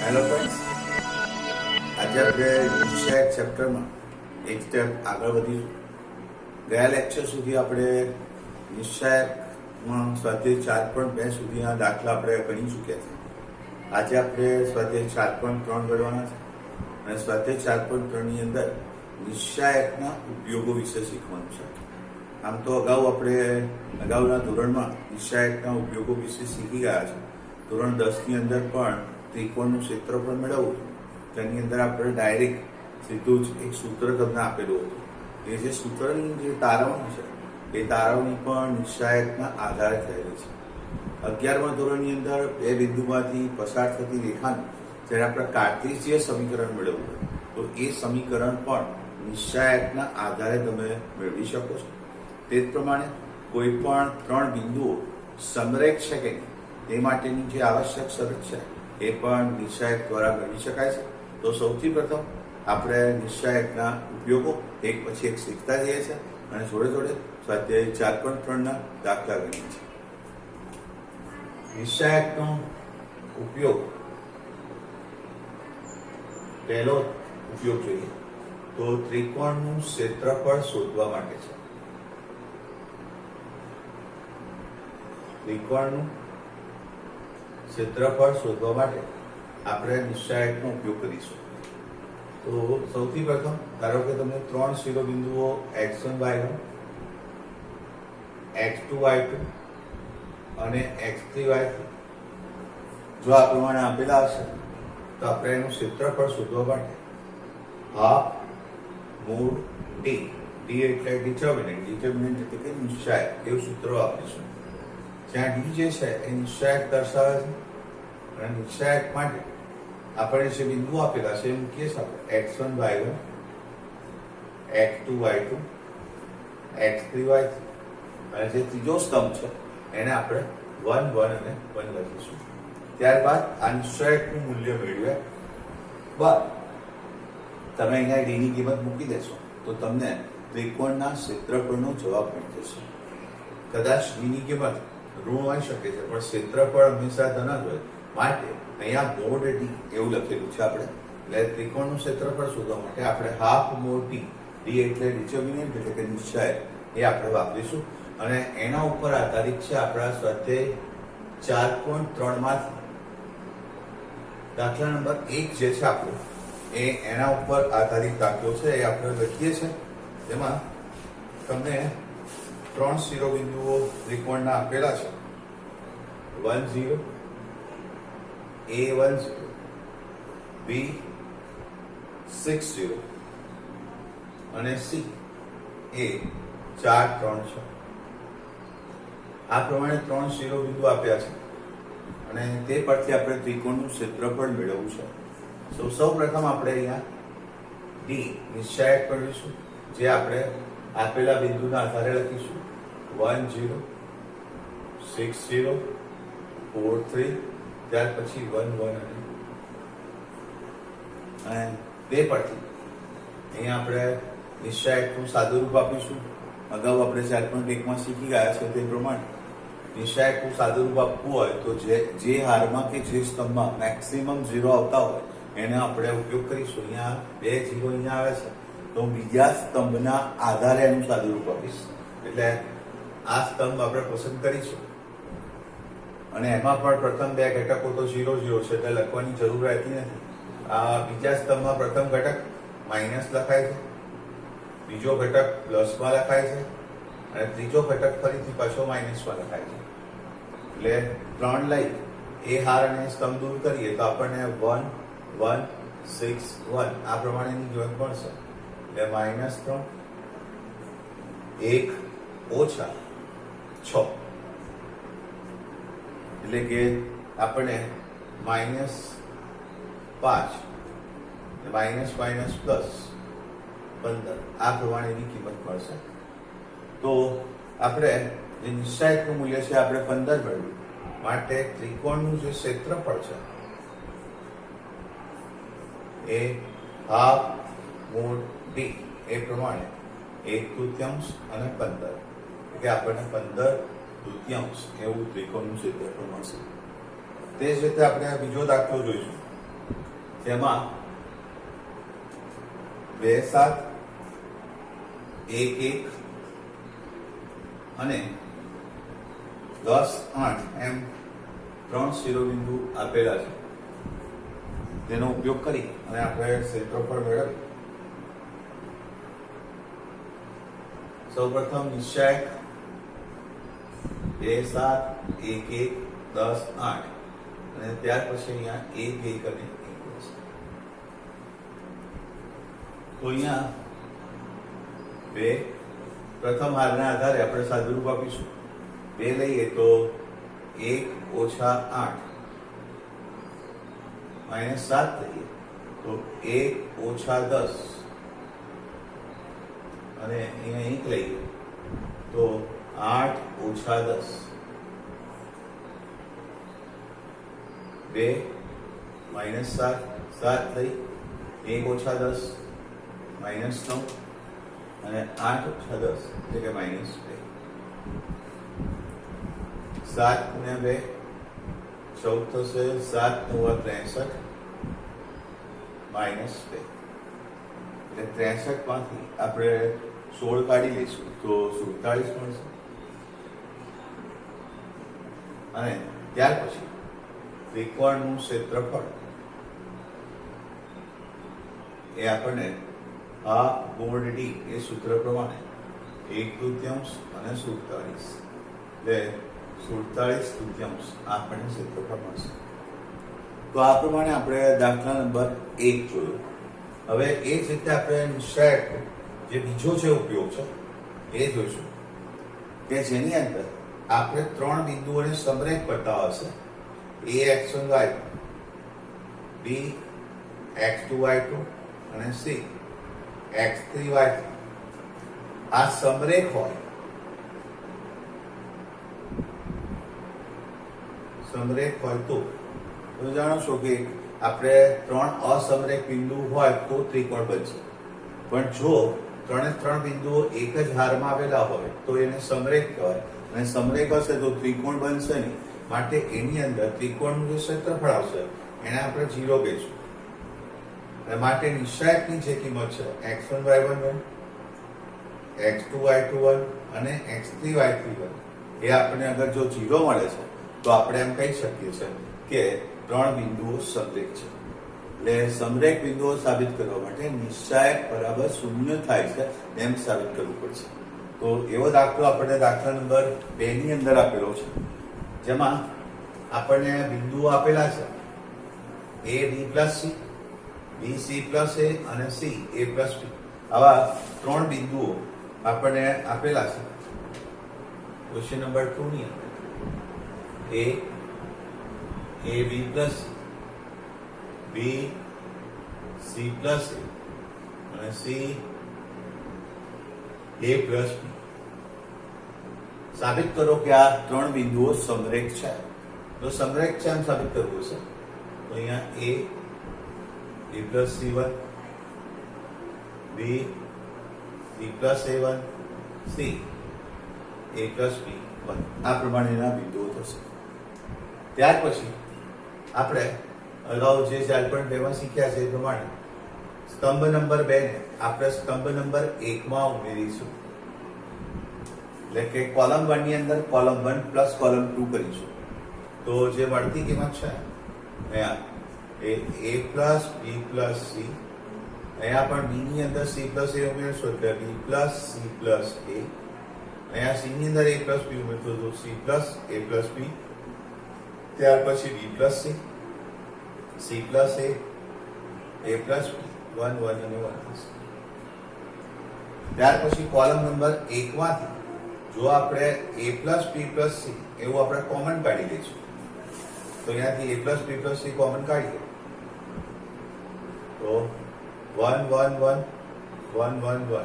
Hello friends, આજે આપણે નિશ્ચય ચેપ્ટરમાં એક સ્ટેપ આગળ વધીશું. ગયા લેક્ચર સુધી આપણે નિશ્ચયમાં સ્વાધ્યાય 4.2 સુધીના દાખલા આપણે ગણી ચૂક્યા છે. આજે આપણે સ્વાધ્યાય 4.3 ગણવાના છે અને સ્વાધ્યાય 4.3ની અંદર નિશ્ચયના ઉપયોગો વિશે શીખવાનું છે. આમ તો અગાઉના ધોરણમાં નિશ્ચયના ઉપયોગો વિશે શીખી ગયા છે. ધોરણ 10ની અંદર પણ ત્રિકોણનું ક્ષેત્રફળ મેળવવું તેની અંદર આપણે ડાયરેક્ટ સીધું જ એક સૂત્ર તમને આપેલું હતું. એ જે સૂત્રની જે તારવણી છે એ તારવણી પણ નિશ્ચયના આધારે થયેલી છે. 11મા ધોરણની અંદર બે બિંદુમાંથી પસાર થતી રેખાનું જ્યારે આપણે કાર્ટેશિયન સમીકરણ મેળવવું હોય તો એ સમીકરણ પણ નિશ્ચયના આધારે તમે મેળવી શકો છો. તે જ પ્રમાણે કોઈ પણ ત્રણ બિંદુઓ સમરેખ છે કે નહીં તે માટેની જે આવશ્યક શરત છે એ પણ નિશ્ચયક દ્વારા મેળવી શકાય છે. તો સૌથી પ્રથમ આપણે નિશ્ચયકના ઉપયોગો એક પછી એક શીખતા જઈએ છીએ અને જોડે જોડે સ્વાધ્યાય 4.3ના દાખલા ગણીએ છીએ. નિશ્ચયકનો ઉપયોગ પહેલો ઉપયોગ જોઈએ તો ત્રિકોણનું ક્ષેત્રફળ શોધવા માટે છે. ત્રિકોણનું ક્ષેત્રફળ શોધવા માટે આપણે નિશ્ચયકનો ઉપયોગ કરીશું. તો સૌથી પ્રથમ ધારો કે તમને ત્રણ શિરોબિંદુઓ x1 y1 x2 y2 અને x3 y3 જો આ પ્રમાણે આપેલા હશે તો આપણે એનું ક્ષેત્રફળ શોધવા માટે હાફ મૂળ ડી એટલે ડિટર્મિનન્ટ એટલે કે નિશ્ચયક એવું સૂત્ર વાપરીશું. જ્યાં ડી જે છે એ નિશ્ચયક દર્શાવે છે અને નિશ્ચયક માટે આપણે જે બિંદુ આપેલા છે એ મૂકીએ છીએ આપણે x1 y1 x2 y2 x3 y3 અને જે ત્રીજો સ્તંભ છે એને આપણે 1 1 અને 1 લખીશું. ત્યારબાદ આ નિશ્ચયકનું મૂલ્ય મેળવ્યા બાદ તમે અહીંયા ડી ની કિંમત મૂકી દેશો તો તમને ત્રિકોણના ક્ષેત્રફળનો જવાબ મળી જશે. કદાચ ડી ની કિંમત ઋણ હોઈ શકે છે પણ ક્ષેત્રફળ હંમેશા ધન જ હોય માટે અહીંયા મોડ ડી એવું લખેલું છે આપણે. એટલે ત્રિકોણનું ક્ષેત્રફળ શોધવા માટે આપણે હાફ મોડ ડી એટલે ડિટર્મિનન્ટ એટલે કે નિશ્ચયક એ આપણે વાપરીશું અને એના ઉપર આધારિત છે આપણા સ્વાધ્યાય 4.3 માંથી દાખલા નંબર 1 જે છે આપણો એ એના ઉપર આધારિત દાખલો છે. એ આપણે લખીએ છીએ. જેમાં તમને ત્રણ શિરોબિંદુઓ ત્રિકોણના આપેલા છે 1 0 A1 0 B 6 0 અને C એ 4 3 છે. આ પ્રમાણે ત્રણ શિરોબિંદુ આપ્યા છે અને તે પરથી આપણે ત્રિકોણનું ક્ષેત્રફળ મેળવવું છે. સૌ પ્રથમ આપણે અહીંયા ડી નિશ્ચયક કરીશું જે આપણે આપેલા બિંદુના આધારે લખીશું 1 0 6 0 4 3 ત્યાર પછી 1 1 અને તે પરથી અહીંયા આપણે નિશ્ચયકનું સાદું રૂપ આપીશું. અગાઉ આપણે 4.1માં શીખી ગયા છે તે પ્રમાણે નિશ્ચયકનું સાદું રૂપ આપવું હોય તો જે હારમાં કે જે સ્તંભમાં મેક્સિમમ 0 આવતા હોય એને આપણે ઉપયોગ કરીશું. અહીંયા 2 0 અહીંયા આવે છે તો બીજા સ્તંભના આધારે એનું સાદું રૂપ આપીશ. એટલે આ સ્તંભ આપણે પસંદ કરીશું અને એમાં પણ પ્રથમ બે ઘટકો તો 0 0 છે એટલે લખવાની જરૂર રહેતી નથી. આ બીજા સ્તંભમાં પ્રથમ ઘટક માઇનસ લખાય છે, બીજો ઘટક પ્લસમાં લખાય છે અને ત્રીજો ઘટક ફરીથી પાછો માઇનસમાં લખાય છે. એટલે 3 લઈ એ હાર અને સ્તંભ દૂર કરીએ તો આપણને 1 1 6 1 આ પ્રમાણેની કિંમત મળશે. એટલે -3 1 ઓછા 6 એટલે કે આપણે -5 માઇનસ માઇનસ પ્લસ 15 આ પ્રમાણેની કિંમત મળશે. તો આપણે જે નિશ્ચયકનું મૂલ્ય છે આપણે 15 મેળવ્યું માટે ત્રિકોણનું જે ક્ષેત્રફળ છે એ હાફ મૂળ ડી એ પ્રમાણે 1/3 અને 15 એટલે આપણને 15/3 એવું ત્રિકોણનું ક્ષેત્રફળ મળશે. તે જ રીતે આપણે બીજો દાખલો જોઈશું. જેમાં 2 7 1 1 અને 10 8 એમ 3 શિરોબિંદુ આપેલા છે, તેનો ઉપયોગ કરી અને આપણે ક્ષેત્રફળ મેળવીએ. સૌપ્રથમ નિશ્ચાયક 2 7 1 1 10 8 અને ત્યાર પછી અહીંયા 1 1 અને 1 છે. તો અહીંયા પ્રથમ હારના આધારે આપણે સાદુરૂપ આપીશું. 2 લઈએ તો 1 ઓછા 8 માઇનસ 7 લઈએ તો 1 ઓછા 10 અને અહીંયા 1 લઈએ તો 8 ઓછા 10. 2 માઇનસ 7 7 થઈ 1 ઓછા 10 માઇનસ 9 અને 8 ઓછા 10 એટલે કે માઇનસ 2. 7 ગુણ્યા 2 14 થશે. 7 9 63 માઇનસ 2 એટલે 63 માંથી આપણે 16 કાઢી લઈશું તો 47 મળશે. અને ત્યાર પછી ત્રિકોણનું ક્ષેત્રફળ એ આપણને આ ગુણ ડી એ સૂત્ર પ્રમાણે 1/3 અને 47 એટલે 47/3 આપણને ક્ષેત્રફળ મળશે. તો આ પ્રમાણે આપણે દાખલા નંબર 1 જોયો. હવે એ જ રીતે આપણે નિશ્ચાયક જે બીજો છે ઉપયોગ છે એ જોઈશું કે જેની અંદર આપણે 3 બિંદુઓને સમરેખ કરતા હશે. A x1 y1, B x2 y2 અને C x3 y3. આ સમરેખ હોય, તો તમે જાણો છો કે આપણે 3 અસમરેખ બિંદુ હોય તો ત્રિકોણ બનશે. પણ જો 3 બિંદુઓ એક જ હારમાં આવેલા હોય તો એને સમરેખ કહેવાય. અને સમરેખ હશે તો ત્રિકોણ બનશે નહીં. માટે એની અંદર ત્રિકોણનું જે ક્ષેત્રફળ આવશે એને આપણે 0 કહીશું. અને માટે નિશ્ચાયકની જે કિંમત છે x1 y1 x2 y2 અને x3 y3 એ આપણને અગર જો 0 મળે છે તો આપણે એમ કહી શકીએ છીએ કે 3 બિંદુઓ સમરેખ છે. એટલે સમરેખ બિંદુઓ સાબિત કરવા માટે નિશ્ચાયક બરાબર 0 થાય છે એમ સાબિત કરવું પડશે. તો એવો દાખલો આપણને દાખલા નંબર 2 ની અંદર આપેલો છે, જેમાં આપણને બિંદુઓ આપેલા છે a b plus c, b c plus a અને c a plus b. આવા 3 બિંદુઓ આપણને આપેલા છે. ક્વેશ્ચન નંબર 2 ની અંદર a b plus c, b c plus a અને c a plus b. સાબિત કરો કે આ 3 બિંદુઓ સમરેખ છે. તો સમરેખ છે એમ સાબિત કરવું છે તો અહીંયા a plus c1, b c plus a1, c a plus b1 આ પ્રમાણેના બિંદુઓ થશે. ત્યાર પછી આપણે અગાઉ જે ચાલપણ 2 માં શીખ્યા છે એ પ્રમાણે સ્તંભ નંબર 2 ને આપણે સ્તંભ નંબર 1 માં ઉમેરીશું. એટલે કે કોલમ 1 ની અંદર કોલમ 1 પ્લસ કોલમ 2 કરીશું. તો જે મળતી કિંમત છે અહીંયા એ a plus b plus c, અહીંયા પણ b ની અંદર c પ્લસ a ઉમેરશો એટલે b plus c plus a, અહીંયા c ની અંદર a પ્લસ b ઉમેરશો તો c plus a plus b, ત્યાર પછી b plus c, c plus a plus b 1 1 અને 1 થશે. ત્યાર પછી કોલમ નંબર 1 માંથી જો આપણે a plus b plus c એવું આપણે કોમન કાઢી લઈશું તો અહીંયાથી a plus b plus c common કાઢીએ તો 1 1 1 1 1 1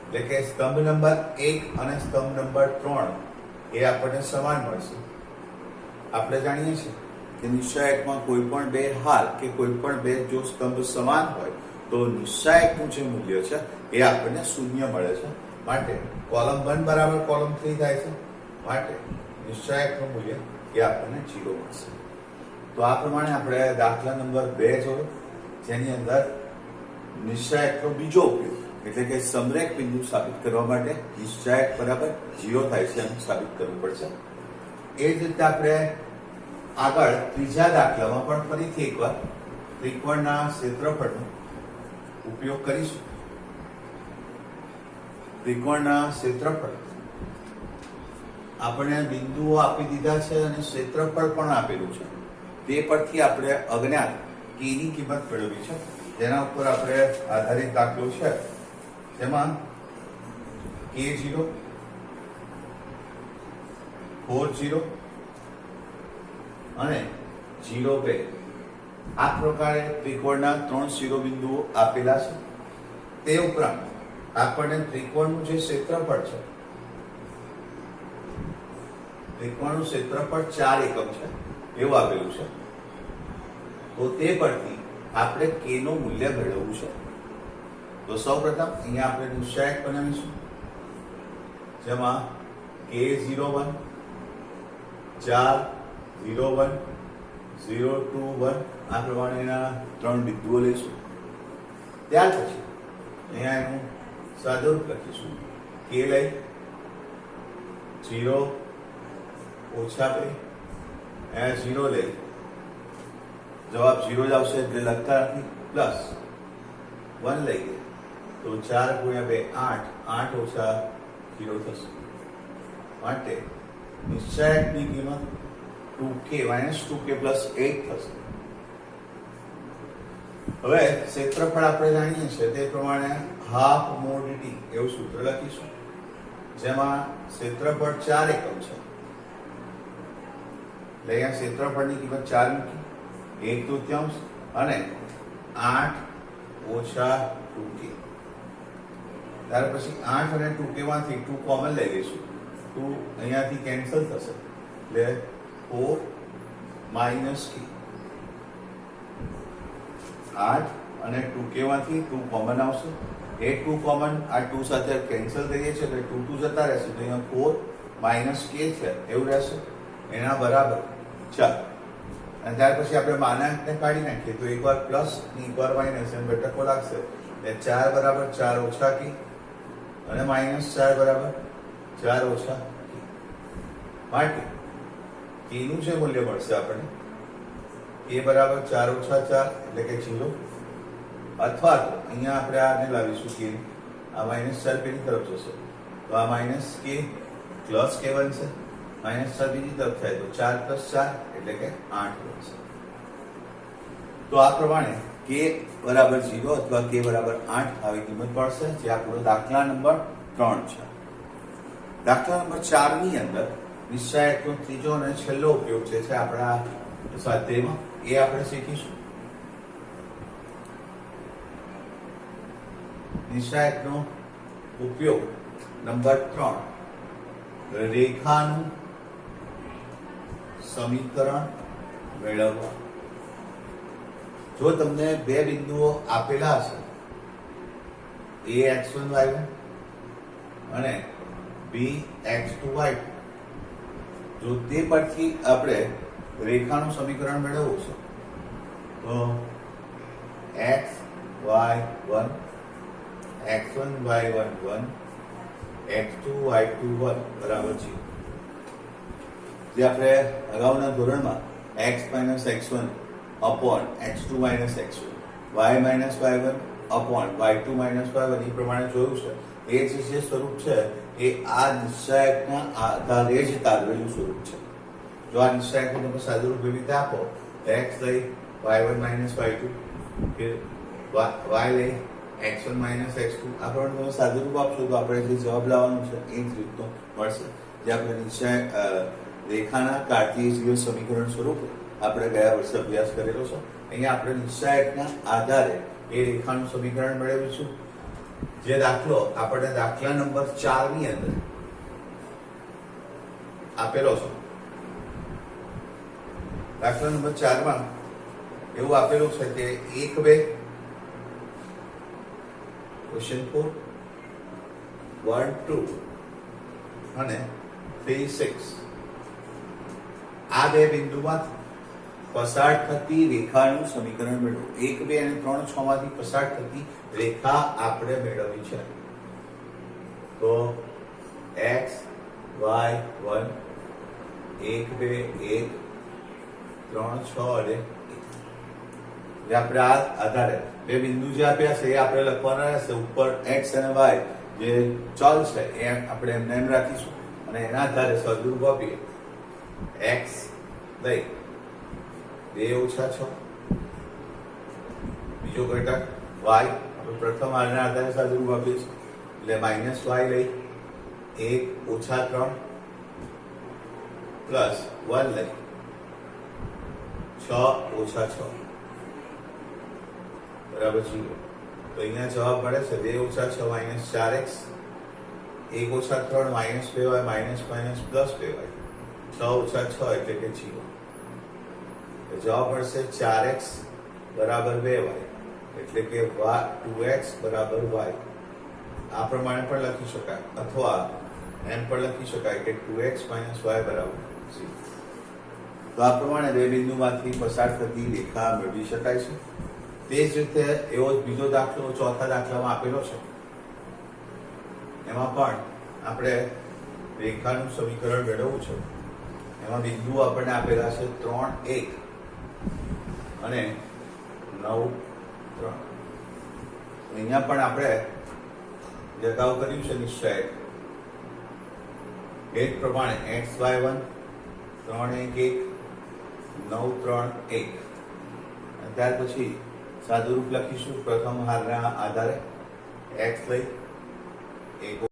એટલે કે સ્તંભ નંબર 1 અને સ્તંભ નંબર 3 એ આપણને સમાન મળશે. આપણે જાણીએ છીએ કે નિશ્ચાયકમાં કોઈ પણ બે હાર કે કોઈ પણ બે જો સ્તંભ સમાન હોય તો નિશ્ચાયકનું જે મૂલ્ય છે એ આપણને શૂન્ય મળે છે. માટે કોલમ 1 બરાબર કોલમ 3 થાય છે. માટે નિશ્ચાયકનું મૂલ્ય એ આપણને 0 મળશે. તો આ પ્રમાણે આપણે દાખલા નંબર 2 જોયો, જેની અંદર નિશ્ચાયકનો બીજો ઉપયોગ એટલે કે સમરેખ બિંદુ સાબિત કરવા માટે નિશ્ચાયક બરાબર 0 થાય છે એમ સાબિત કરવું પડશે. એ જ રીતે આપણે આગળ ત્રીજા દાખલામાં પણ ફરીથી એકવાર ત્રિકોણના ક્ષેત્રફળનો ઉપયોગ કરીશું. ત્રિકોણના ક્ષેત્રફળ આપણે બિંદુઓ આપી દીધા છે અને ક્ષેત્રફળ પણ આપેલું છે. તે પરથી આપણે અજ્ઞાત k ની કિંમત મેળવવી છે, જેના ઉપર આપણે આધારિત દાખલો છે. જેમાં k0 4 અને 0 આ પ્રકારે ત્રિકોણના 3 શિરોબિંદુઓ આપેલા છે. તે ઉપરાંત આપણને ત્રિકોણનું જે ક્ષેત્રફળ છે, ત્રિકોણનું ક્ષેત્રફળ 4 એકમ છે એવું આપેલું છે. તો તે પરથી આપણે k નું મૂલ્ય મેળવવું છે. તો સૌપ્રથમ અહીંયા આપણે નિશ્ચાયક બનાવીશું, જેમાં k01 4 0 1 0 2 1 આ પ્રમાણેના 3 બિંદુઓ લઈશું. ત્યાર પછી અહીંયા એનું સાદુરૂપ લખીશું. k લઈ 0 ઓછા 2, અહીંયા 0 લઈ જવાબ 0 જ આવશે એટલે લખતા નથી, પ્લસ 1 લઈએ તો 4 ગુણ્યા 2 8, 8 ઓછા 0 થશે. માટે નિશ્ચાયકની કિંમત 2k - 2k + 8 થશે. હવે ક્ષેત્રફળ આપણે જાણીએ છીએ તે પ્રમાણે હાફ મોડ d એવું સૂત્ર લખીશું, જેમાં ક્ષેત્રફળ 4 એકમ છે એટલે અહીંયા ક્ષેત્રફળની કિંમત 4 મૂકી, 1/3 અને 8 ઓછા 2k. ત્યાર પછી 8 અને 2k માંથી 2 કોમન લઈ લઈશું. 2 અહીંયાથી કેન્સલ થશે એટલે 4 - k. 8 અને 2k માંથી 2 કોમન આવશે. એ 2 કોમન આ 2 સાથે કેન્સલ થઈ જાય છે એટલે 2 2 જતા રહેશે તો અહીંયા 4 - k છે એવું રહેશે. એના બરાબર 4. અને ત્યાર પછી આપણે માનાંકને કાઢી નાખીએ તો એકવાર પ્લસ ને એકવાર માઇનસ એમ ઘટકો લાગશે એટલે 4 બરાબર 4 ઓછા k અને -4 બરાબર 4 ઓછા k. માટે k નું જે મૂલ્ય મળશે આપણને k બરાબર 4 ઓછા 4 એટલે કે 0, અથવા તો અહીંયા આપણે આને લાવીશું k, આ -4 પેલી તરફ જશે તો આ -k પ્લસ k બનશે, -4 બીજી તરફ થાય તો 4 + 4 એટલે કે 8 બનશે. તો આ પ્રમાણે k બરાબર 0 અથવા k બરાબર 8 આવી કિંમત મળશે, જે આપણો દાખલા નંબર 3 છે. દાખલા નંબર 4 ની અંદર નિશ્ચાયકનો ત્રીજો અને છેલ્લો ઉપયોગ છે આપણા સ્વાધ્યાયમાં, એ આપણે શીખીશું. નિશ્ચાયકનો ઉપયોગ નંબર 3, રેખાનું સમીકરણ મેળવવા. જો તમને બે બિંદુઓ આપેલા હશે, a x1 y1 અને b x2 y2, જો તે પરથી આપણે રેખાનું સમીકરણ મેળવવું છે તો x y1 x1 y1 1 x2 y2 1 બરાબર 0. જે આપણે અગાઉના ધોરણમાં x - x1 upon x2 - x1 y - y1 upon y2 - y1 એ પ્રમાણે જોયું છે. એ જે સ્વરૂપ છે એ આ નિશ્ચાયકના આધારે જ તારવેલું સ્વરૂપ છે. જો આ નિશ્ચાયકને તમે સાદુરૂપ એવી રીતે આપો, x લઈ y1 - y2, કે y લઈ x1 - x2, આ પ્રમાણે તમે સાદુરૂપ આપશો તો આપણે જે જવાબ લાવવાનો છે એ જ રીતનો મળશે. જે આપણે નિશ્ચાયક રેખાના કાર્તીય સમીકરણ સ્વરૂપે આપણે ગયા વર્ષે અભ્યાસ કરેલો છે. અહીંયા આપણે નિશ્ચાયકના આધારે એ રેખાનું સમીકરણ મેળવીશું. જે દાખલો આપણે દાખલા નંબર 4 ની અંદર આપેલો છે. દાખલા નંબર 4 માં એવું આપેલું છે કે 1 2 ક્વેશ્ચન 4 1 2 અને 3 6 આ બે બિંદુમાંથી પસાર થતી રેખાનું સમીકરણ મેળવો. 1, 2 અને 3, 6 માંથી પસાર થતી રેખા આપણે મેળવવી છે. તો x y 1 1 2 1 3 6 અને જે આપણે આ આધારે બે બિંદુ જે આપ્યા છે એ આપણે લખવાના રહેશે. ઉપર x અને y જે ચલ છે એ આપણે એમને એમ રાખીશું અને એના આધારે સદરૂપ આપીએ. x લઈ 2 ઓછા 6, બીજો ઘટક y આપણે પ્રથમ આના આધારે સદરૂપ આપીએ છીએ એટલે માઇનસ y લઈ 1 ઓછા 3 પ્લસ 1 લઈ 6 ઓછા 6 બરાબર 0. તો અહીંયા જવાબ મળે છે 2 ઓછા 6 માઇનસ 4x, 1 ઓછા 3 minus 2y minus minus plus 2y, 6 ઓછા 6 એટલે કે 0. તો જવાબ મળશે 4x બરાબર 2y એટલે કે 2x બરાબર y. આ પ્રમાણે પણ લખી શકાય અથવા એમ પણ લખી શકાય કે 2x માઇનસ y બરાબર 0. તો આ પ્રમાણે બે બિંદુમાંથી પસાર થતી રેખા મેળવી શકાય છે. તે જ રીતે એવો જ બીજો દાખલો ચોથા દાખલામાં આપેલો છે. એમાં પણ આપણે રેખાનું સમીકરણ મેળવવું છે. એમાં બિંદુ આપણને આપેલા છે 3 1 અને 9 3. અહીંયા પણ આપણે જે અગાઉ કર્યું છે નિશ્ચય એ જ પ્રમાણે x y 1 3 1 1 9 3 1 ત્યાર પછી સાદુરૂપ લખીશું. પ્રથમ હારના આધારે x લઈ 1